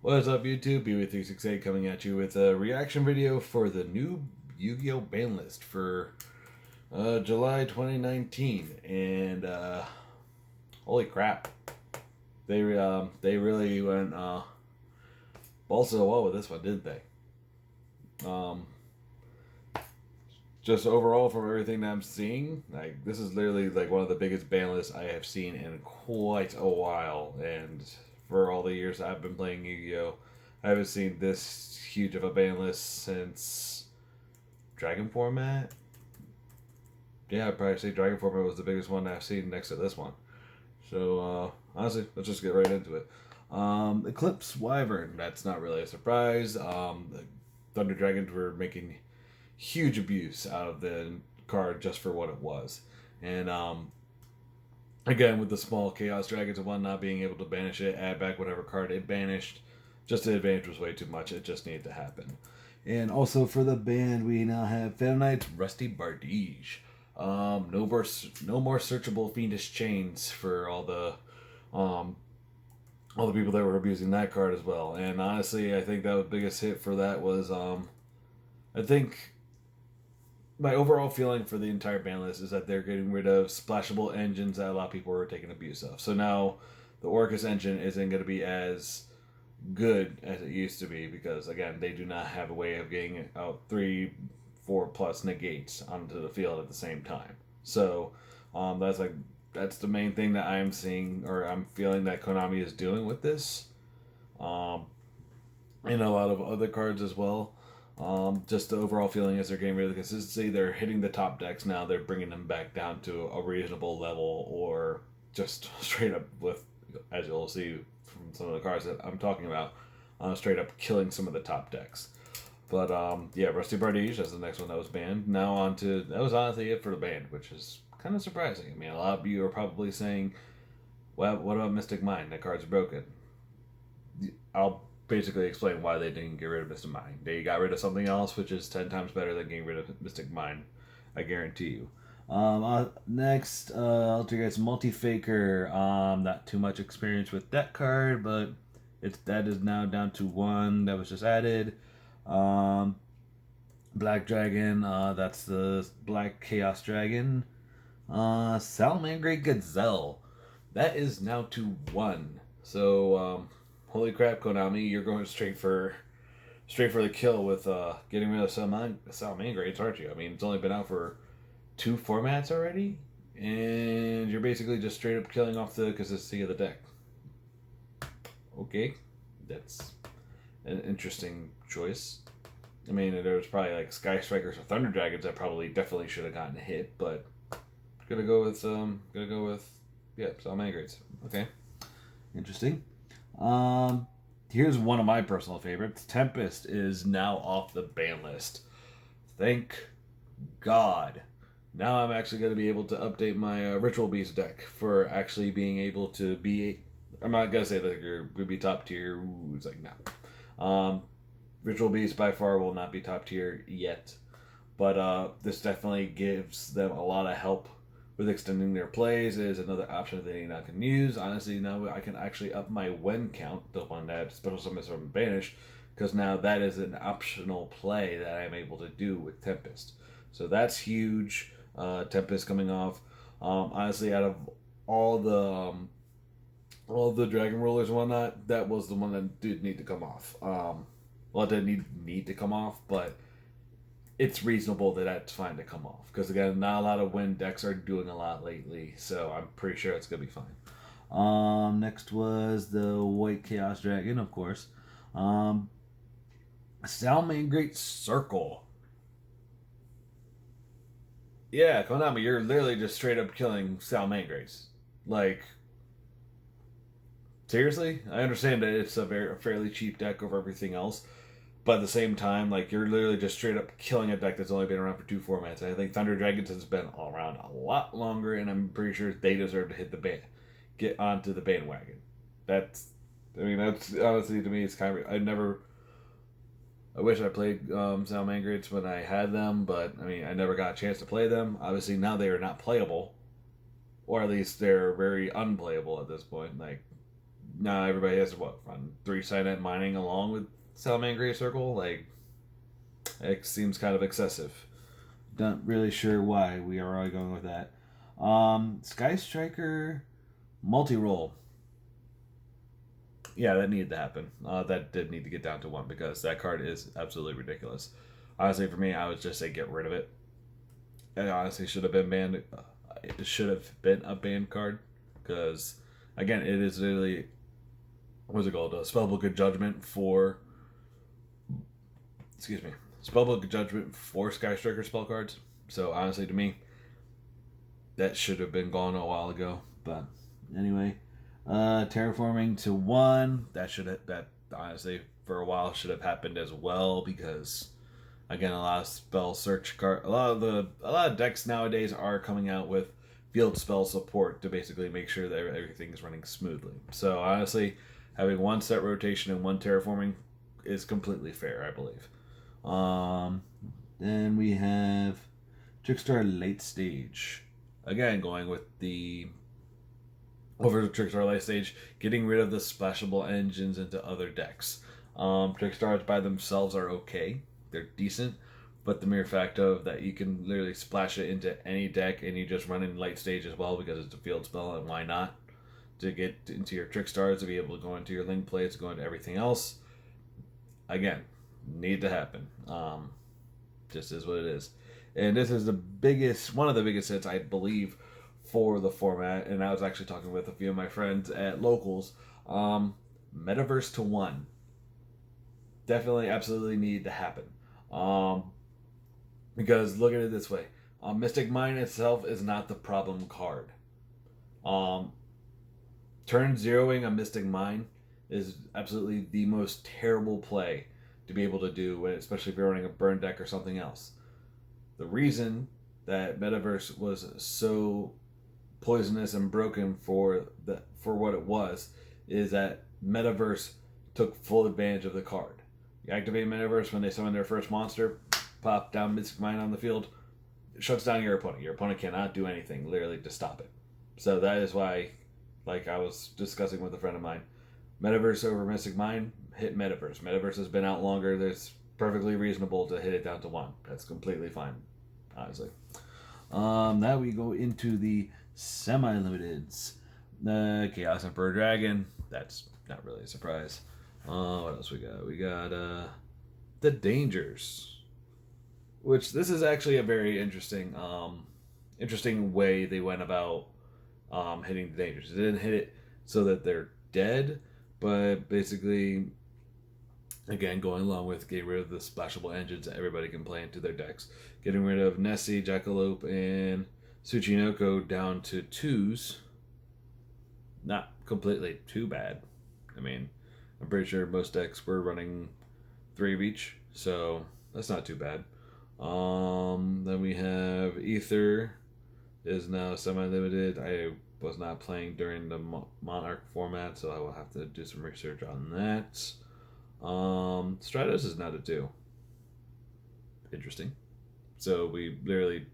What's up, YouTube? BW368 coming at you with a reaction video for the new Yu-Gi-Oh! Ban list for July 2019. And holy crap, they really went balls to the wall with this one, didn't they? Just overall, from everything that I'm seeing, like this is literally like one of the biggest ban lists I have seen in quite a while. And for all the years I've been playing Yu-Gi-Oh, I haven't seen this huge of a ban list since Dragon Format. Yeah, I'd probably say Dragon Format was the biggest one I've seen next to this one. So honestly, let's just get right into it. Eclipse Wyvern. That's not really a surprise. The Thunder Dragons were making huge abuse out of the card just for what it was. And again, with the small Chaos Dragons and whatnot, being able to banish it, add back whatever card it banished, just the advantage was way too much. It just needed to happen. And also for the band, we now have Phantom Knight's Rusty Bardige. No more searchable fiendish chains for all the people that were abusing that card as well. And honestly, I think that the biggest hit for that was I think my overall feeling for the entire ban list is that they're getting rid of splashable engines that a lot of people were taking abuse of. So now the Orcus engine isn't going to be as good as it used to be because, again, they do not have a way of getting out 3-4 plus negates onto the field at the same time. So that's the main thing that I'm seeing, or I'm feeling that Konami is doing with this, and a lot of other cards as well. Just the overall feeling is they're getting rid of the consistency. They're hitting the top decks now. They're bringing them back down to a reasonable level, or just straight up with, as you'll see from some of the cards that I'm talking about, straight up killing some of the top decks. But yeah, Rusty Bardige, that's the next one that was banned. Now on to, that was honestly it for the ban, which is kind of surprising. I mean, a lot of you are probably saying, well, what about Mystic Mind? That card's broken. I'll basically explain why they didn't get rid of Mystic Mind. They got rid of something else, which is 10 times better than getting rid of Mystic Mind. I guarantee you. Next, Altergeist Multi-Faker. Not too much experience with that card, but that is now down to one that was just added. Black Dragon, that's the Black Chaos Dragon. Salamangreat Gazelle, that is now to one. So, holy crap, Konami, you're going straight for the kill with getting rid of Salamangreats, aren't you? I mean, it's only been out for 2 formats already, and you're basically just straight up killing off the consistency of the deck. Okay, that's an interesting choice. I mean, there was probably like Sky Strikers or Thunder Dragons that probably definitely should have gotten a hit, but gonna go with yeah, Salamangreats. Okay, interesting. Here's one of my personal favorites. Tempest is now off the ban list. Thank God. Now I'm actually going to be able to update my Ritual Beast deck for actually being able to be. I'm not going to say that you're going to be top tier. Ooh, it's like, no. Ritual Beast by far will not be top tier yet. But this definitely gives them a lot of help with extending their plays. Is another option that they now can use. Honestly, now I can actually up my Wen count, the one that special summons from Banish, because now that is an optional play that I'm able to do with Tempest. So that's huge. Tempest coming off. Honestly, out of all the Dragon Rulers and whatnot, that was the one that did need to come off. Well, it didn't need to come off, but it's reasonable that that's fine to come off. Because, again, not a lot of Wind decks are doing a lot lately, so I'm pretty sure it's going to be fine. Next was the White Chaos Dragon, of course. Salamangreat Circle. Yeah, Konami, you're literally just straight up killing Salamangreats. Like, seriously? I understand that it's a fairly cheap deck over everything else, but at the same time, like, you're literally just straight up killing a deck that's only been around for 2 formats. And I think Thunder Dragons has been around a lot longer, and I'm pretty sure they deserve to get onto the bandwagon. That's honestly, to me, it's kind of, I wish I played Salamangreats when I had them, but I mean, I never got a chance to play them. Obviously, now they are not playable, or at least they're very unplayable at this point. Like, now everybody has to run 3 Cynet mining along with Salamander Great Circle. Like, it seems kind of excessive. Not really sure why we are already going with that. Sky Striker multi-roll. Yeah, that needed to happen. That did need to get down to 1 because that card is absolutely ridiculous. Honestly, for me, I would just say get rid of it. It honestly should have been banned. It should have been a banned card because, again, it is literally, what's it called? A spellbook of judgment for. Excuse me. Spellbook of judgment for Sky Striker spell cards. So honestly, to me, that should have been gone a while ago. But anyway, terraforming to 1. That honestly for a while should have happened as well because, again, a lot of spell search card, a lot of decks nowadays are coming out with field spell support to basically make sure that everything is running smoothly. So honestly, having 1 set rotation and 1 terraforming is completely fair, I believe. Then we have Trickstar Late Stage. Again, going with the over to Trickstar Late Stage, getting rid of the splashable engines into other decks. Trickstars by themselves are okay. They're decent, but the mere fact of that you can literally splash it into any deck and you just run in Late Stage as well because it's a field spell, and why not? To get into your Trickstars, to be able to go into your Link plays, to go into everything else. Again, need to happen. Just is what it is. And this is one of the biggest hits, I believe, for the format. And I was actually talking with a few of my friends at locals. Metaverse to 1. Definitely, absolutely need to happen. Because look at it this way. Mystic Mine itself is not the problem card. Turn zeroing a Mystic Mine is absolutely the most terrible play to be able to do, especially if you're running a burn deck or something else. The reason that Metaverse was so poisonous and broken for what it was is that Metaverse took full advantage of the card. You activate Metaverse when they summon their first monster, pop down Mystic Mine on the field, it shuts down your opponent. Your opponent cannot do anything literally to stop it. So that is why, like I was discussing with a friend of mine, Metaverse over Mystic Mine, hit Metaverse. Metaverse has been out longer. It's perfectly reasonable to hit it down to 1. That's completely fine, honestly. Now we go into the semi-limiteds. Chaos Emperor Dragon. That's not really a surprise. What else we got? We got the Dangers, which this is actually a very interesting way they went about hitting the Dangers. They didn't hit it so that they're dead, but basically, again, going along with getting rid of the splashable engines that everybody can play into their decks. Getting rid of Nessie, Jackalope, and Tsuchinoko down to 2s. Not completely too bad. I mean, I'm pretty sure most decks were running 3 of each, so that's not too bad. Then we have Ether is now semi-limited. I was not playing during the Monarch format, so I will have to do some research on that. Stratos is now to 2. Interesting. So we literally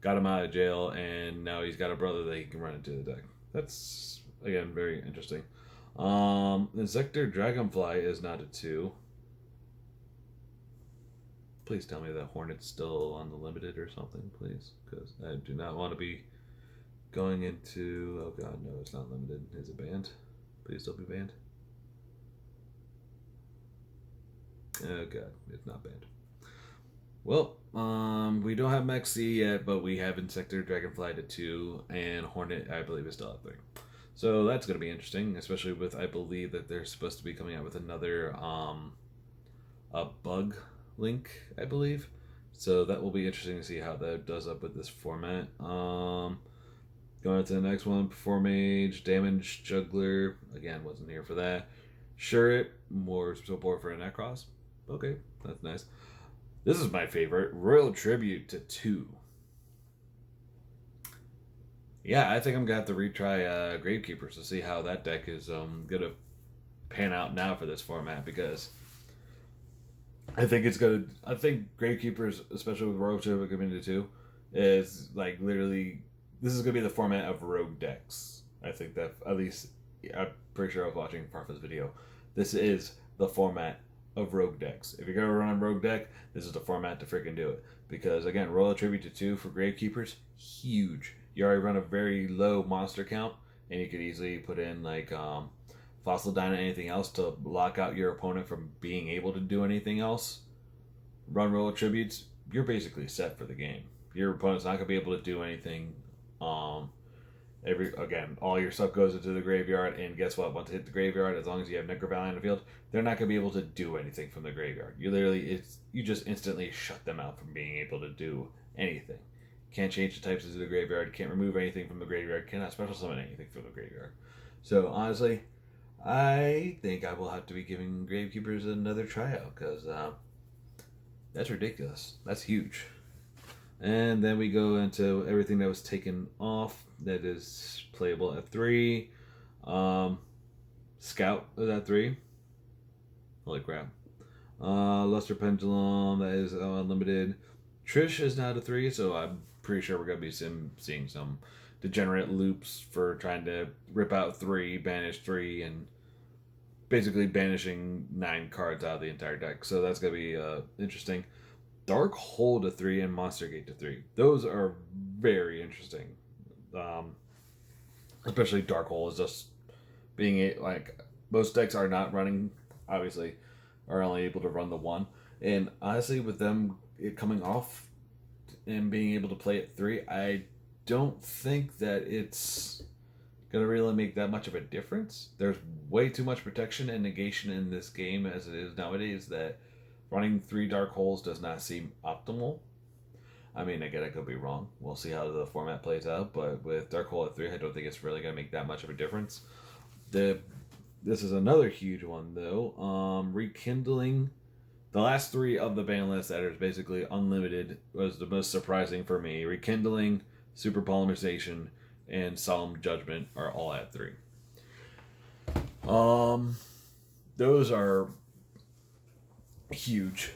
got him out of jail, and now he's got a brother that he can run into the deck. That's, again, very interesting. Insector Dragonfly is now to 2. Please tell me that Hornet's still on the limited or something, please, because I do not want to be going into... Oh god, no, it's not limited. Is it banned? Please don't be banned. Oh god, it's not banned. Well, we don't have Maxi yet, but we have Insector Dragonfly to 2, and Hornet, I believe, is still at 3. So that's going to be interesting, especially with, I believe that they're supposed to be coming out with another a bug link, I believe. So that will be interesting to see how that does up with this format. Going to the next one, Perform Mage, Damage Juggler. Again, wasn't here for that. Sure, more support for a Necros. Okay, that's nice. This is my favorite, Royal Tribute to 2. Yeah, I think I'm going to have to retry Gravekeepers to see how that deck is going to pan out now for this format, because I think it's going to... I think Gravekeepers, especially with Royal Tribute coming to 2, is like literally... This is going to be the format of rogue decks. I think that, at least I'm pretty sure I was watching Parfa's video. This is the format of rogue decks. If you're gonna run a rogue deck, this is the format to freaking do it. Because again, roll a tribute to 2 for Gravekeepers, huge. You already run a very low monster count, and you could easily put in like Fossil Dyna, anything else to lock out your opponent from being able to do anything else. Run roll attributes, you're basically set for the game. Your opponent's not gonna be able to do anything. All your stuff goes into the graveyard, and guess what? Once it hit the graveyard, as long as you have Necro Valley on the field, they're not gonna be able to do anything from the graveyard. You just instantly shut them out from being able to do anything. Can't change the types into the graveyard. Can't remove anything from the graveyard. Cannot special summon anything from the graveyard. So honestly, I think I will have to be giving Gravekeepers another tryout because that's ridiculous. That's huge. And then we go into everything that was taken off that is playable at 3. Scout is at 3. Holy crap. Luster Pendulum, that is unlimited. Trish is now to 3, so I'm pretty sure we're going to be seeing some degenerate loops for trying to rip out 3, banish 3, and basically banishing 9 cards out of the entire deck. So that's going to be interesting. Dark Hole to 3 and Monster Gate to 3. Those are very interesting. Especially Dark Hole is just being most decks are not running, obviously, are only able to run the 1. And honestly, with them it coming off and being able to play at 3, I don't think that it's gonna really make that much of a difference. There's way too much protection and negation in this game as it is nowadays that running 3 Dark Holes does not seem optimal. I mean, again, I could be wrong. We'll see how the format plays out, but with Dark Hole at 3, I don't think it's really going to make that much of a difference. This is another huge one, though. Rekindling. The last 3 of the ban list that is basically unlimited was the most surprising for me. Rekindling, Super Polymerization, and Solemn Judgment are all at 3. Those are huge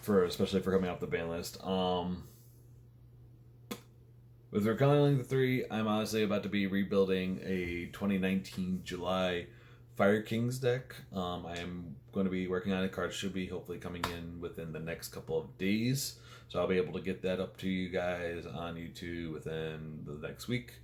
especially for coming off the ban list. With Rekindling the 3, I'm honestly about to be rebuilding a 2019 July Fire Kings deck. I am going to be working on it. Cards should be hopefully coming in within the next couple of days, so I'll be able to get that up to you guys on YouTube within the next week.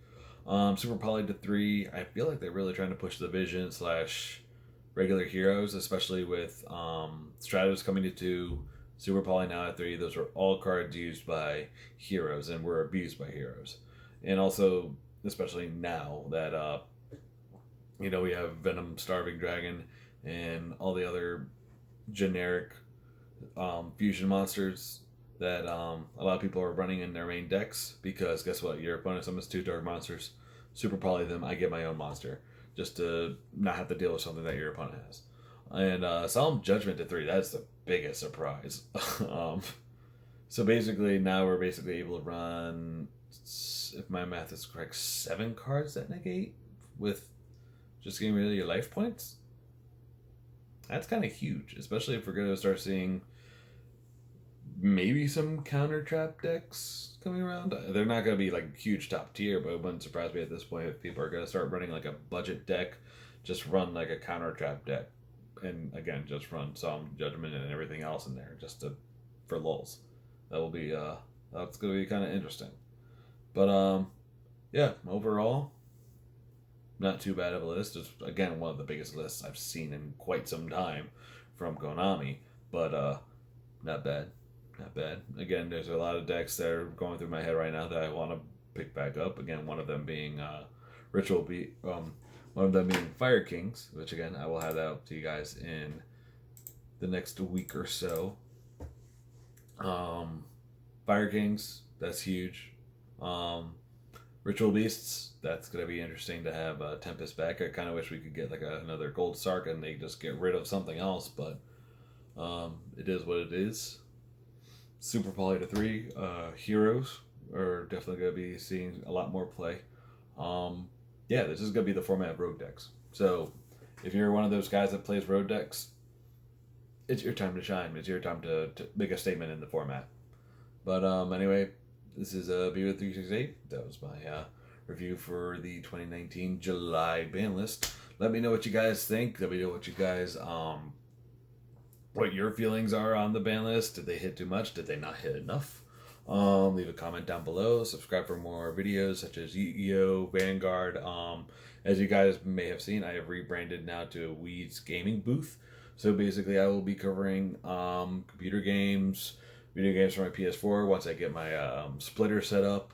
Super Poly to 3, I feel like they're really trying to push the Vision / regular heroes, especially with Stratos coming to 2, Super Poly now at 3. Those are all cards used by heroes and were abused by heroes. And also, especially now that we have Venom Starving Dragon and all the other generic fusion monsters that a lot of people are running in their main decks, because guess what? Your opponent summons 2 dark monsters, Super Poly them, I get my own monster, just to not have to deal with something that your opponent has. And Solemn Judgment to 3, that's the biggest surprise. So basically now we're basically able to run, if my math is correct, 7 cards that negate with just getting rid of your life points. That's kind of huge, especially if we're going to start seeing maybe some counter trap decks coming around. They're not going to be like huge top tier, but it wouldn't surprise me at this point if people are going to start running like a budget deck, just run like a counter trap deck, and again just run some Judgment and everything else in there just for lulz. That will be that's going to be kind of interesting. But yeah, overall, not too bad of a list. It's again one of the biggest lists I've seen in quite some time from Konami, but not bad. Not bad. Again, there's a lot of decks that are going through my head right now that I want to pick back up. Again, one of them being one of them being Fire Kings, which again I will have that up to you guys in the next week or so. Fire Kings, that's huge. Ritual Beasts, that's going to be interesting to have Tempest back. I kind of wish we could get like another Gold Sark and they just get rid of something else, but it is what it is. Super Poly to 3, Heroes are definitely going to be seeing a lot more play. Yeah, this is going to be the format of road decks. So if you're one of those guys that plays road decks, it's your time to shine. It's your time to make a statement in the format. But anyway, this is B368. That was my review for the 2019 July ban list. Let me know what you guys think. Let me know what you guys what your feelings are on the ban list. Did they hit too much? Did they not hit enough? Leave a comment down below. Subscribe for more videos such as Yu-Gi-Oh, Vanguard. As you guys may have seen, I have rebranded now to a Weeds Gaming Booth. So basically, I will be covering computer games, video games for my PS4 once I get my splitter set up.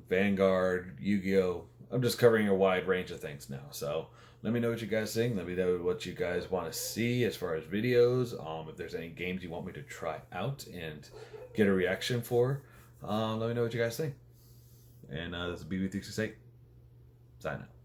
Vanguard, Yu-Gi-Oh. I'm just covering a wide range of things now. So let me know what you guys think. Let me know what you guys want to see as far as videos. If there's any games you want me to try out and get a reaction for, let me know what you guys think. And this is BB368. Sign out.